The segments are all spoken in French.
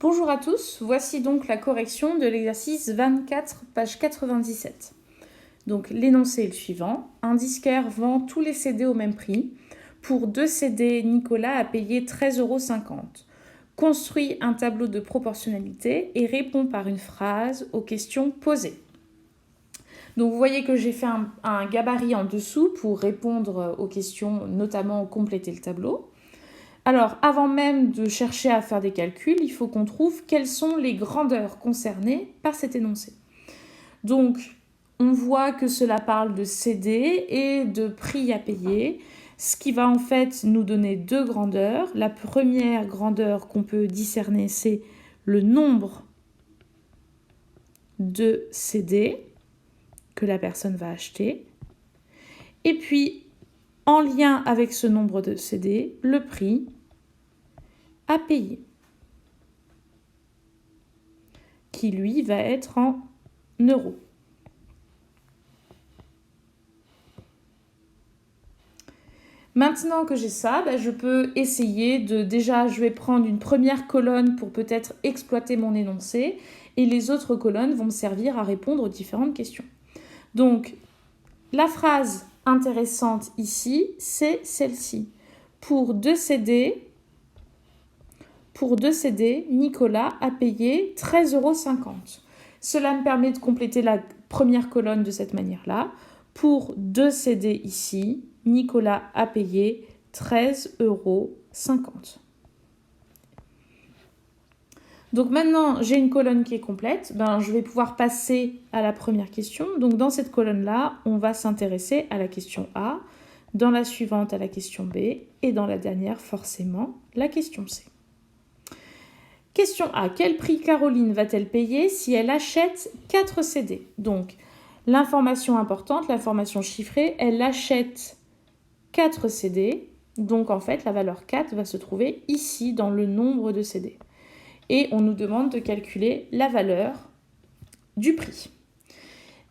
Bonjour à tous, voici donc la correction de l'exercice 24, page 97. Donc l'énoncé est le suivant. Un disquaire vend tous les CD au même prix. Pour 2 CD, Nicolas a payé 13,50 €. Construit un tableau de proportionnalité et répond par une phrase aux questions posées. Donc vous voyez que j'ai fait un gabarit en dessous pour répondre aux questions, notamment compléter le tableau. Alors, avant même de chercher à faire des calculs, il faut qu'on trouve quelles sont les grandeurs concernées par cet énoncé. Donc, on voit que cela parle de CD et de prix à payer, ce qui va en fait nous donner deux grandeurs. La première grandeur qu'on peut discerner, c'est le nombre de CD que la personne va acheter. Et puis, en lien avec ce nombre de CD, le prix à payer, qui lui va être en euros. Maintenant que j'ai ça, je peux essayer déjà je vais prendre une première colonne pour peut-être exploiter mon énoncé et les autres colonnes vont me servir à répondre aux différentes questions. Donc, la phrase intéressante ici, c'est celle-ci. Pour 2 CD, Nicolas a payé 13,50 €. Cela me permet de compléter la première colonne de cette manière-là. Pour 2 CD ici, Nicolas a payé 13,50 €. Donc maintenant, j'ai une colonne qui est complète. Je vais pouvoir passer à la première question. Donc dans cette colonne-là, on va s'intéresser à la question A, dans la suivante à la question B, et dans la dernière, forcément, la question C. Question A. Quel prix Caroline va-t-elle payer si elle achète 4 CD? Donc, l'information importante, l'information chiffrée, elle achète 4 CD. Donc, en fait, la valeur 4 va se trouver ici dans le nombre de CD. Et on nous demande de calculer la valeur du prix.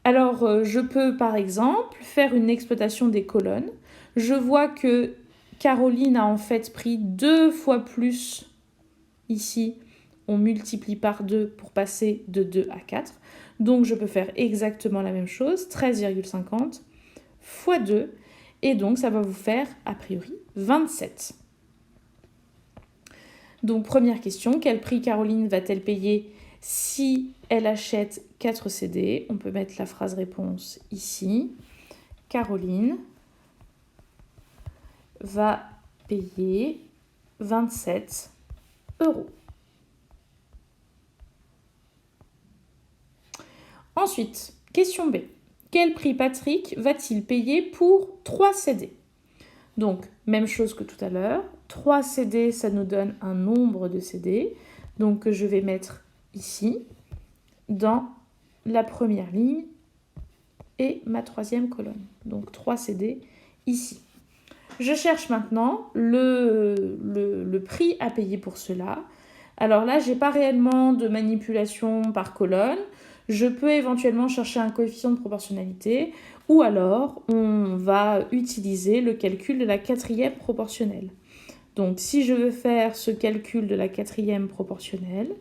Alors, je peux, par exemple, faire une exploitation des colonnes. Je vois que Caroline a en fait pris 2 fois plus ici. On multiplie par 2 pour passer de 2 à 4. Donc, je peux faire exactement la même chose, 13,50 fois 2. Et donc, ça va vous faire, a priori, 27. Donc, première question, quel prix Caroline va-t-elle payer si elle achète 4 CD? On peut mettre la phrase réponse ici. Caroline va payer 27 €. Ensuite, question B. Quel prix Patrick va-t-il payer pour 3 CD? Donc, même chose que tout à l'heure. 3 CD, ça nous donne un nombre de CD. Donc, que je vais mettre ici, dans la première ligne et ma troisième colonne. Donc, 3 CD ici. Je cherche maintenant le prix à payer pour cela. Alors là, je n'ai pas réellement de manipulation par colonne. Je peux éventuellement chercher un coefficient de proportionnalité ou alors on va utiliser le calcul de la quatrième proportionnelle. Donc si je veux faire ce calcul de la quatrième proportionnelle,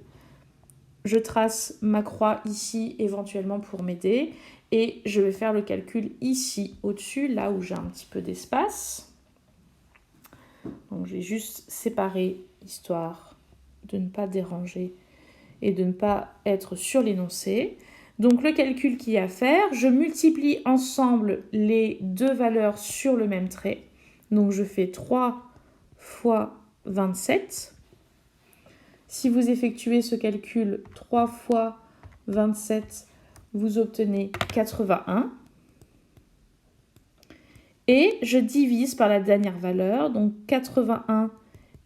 je trace ma croix ici éventuellement pour m'aider et je vais faire le calcul ici au-dessus, là où j'ai un petit peu d'espace. Donc j'ai juste séparé histoire de ne pas déranger et de ne pas être sur l'énoncé. Donc le calcul qu'il y a à faire, je multiplie ensemble les deux valeurs sur le même trait. Donc je fais 3 fois 27. Si vous effectuez ce calcul 3 fois 27, vous obtenez 81. Et je divise par la dernière valeur, donc 81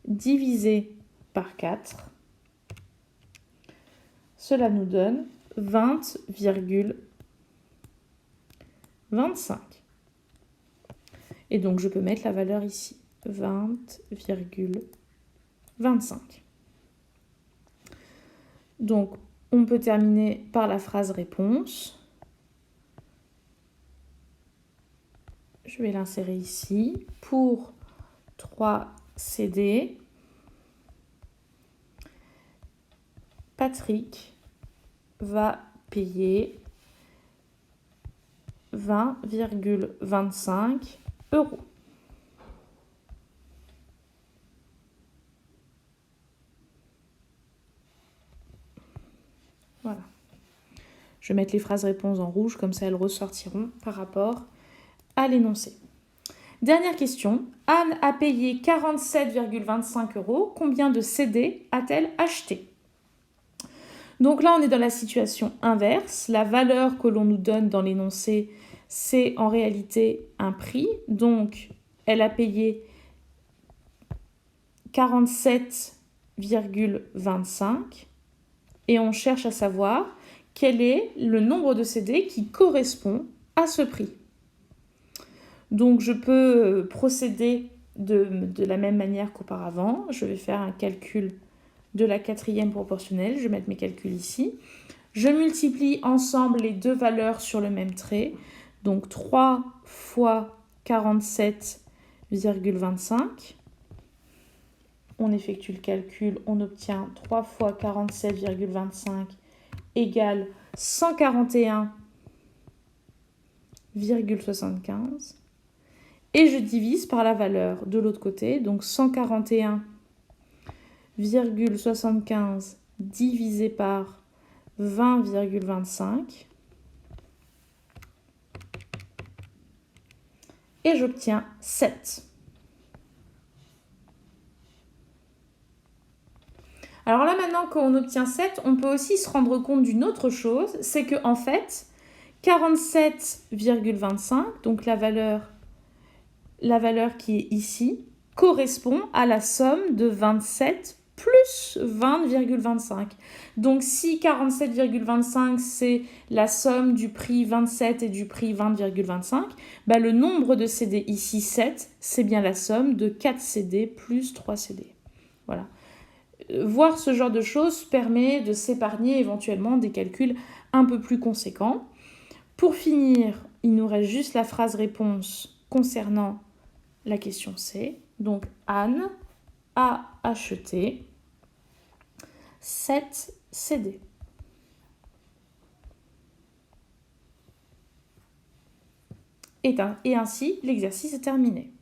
divisé par 4. Cela nous donne 20,25. Et donc, je peux mettre la valeur ici, 20,25. Donc, on peut terminer par la phrase réponse. Je vais l'insérer ici. Pour 3 CD, Patrick va payer 20,25 €. Voilà. Je vais mettre les phrases réponses en rouge, comme ça elles ressortiront par rapport à l'énoncé. Dernière question. Anne a payé 47,25 €. Combien de CD a-t-elle acheté? Donc là, on est dans la situation inverse. La valeur que l'on nous donne dans l'énoncé, c'est en réalité un prix. Donc, elle a payé 47,25 et on cherche à savoir quel est le nombre de CD qui correspond à ce prix. Donc, je peux procéder de la même manière qu'auparavant. Je vais faire un calcul de la quatrième proportionnelle. Je vais mettre mes calculs ici. Je multiplie ensemble les deux valeurs sur le même trait. Donc 3 fois 47,25. On effectue le calcul. On obtient 3 fois 47,25 égale 141,75. Et je divise par la valeur de l'autre côté. Donc 141,75 divisé par 20,25 et j'obtiens 7. Alors là, maintenant qu'on obtient 7, on peut aussi se rendre compte d'une autre chose, c'est que en fait, 47,25, donc la valeur qui est ici, correspond à la somme de 27 plus 20,25. Donc si 47,25 c'est la somme du prix 27 et du prix 20,25, bah, le nombre de CD ici 7, c'est bien la somme de 4 CD plus 3 CD. Voilà. Voir ce genre de choses permet de s'épargner éventuellement des calculs un peu plus conséquents. Pour finir, il nous reste juste la phrase réponse concernant la question C. Donc Anne a acheté 7 CD. Et ainsi, l'exercice est terminé.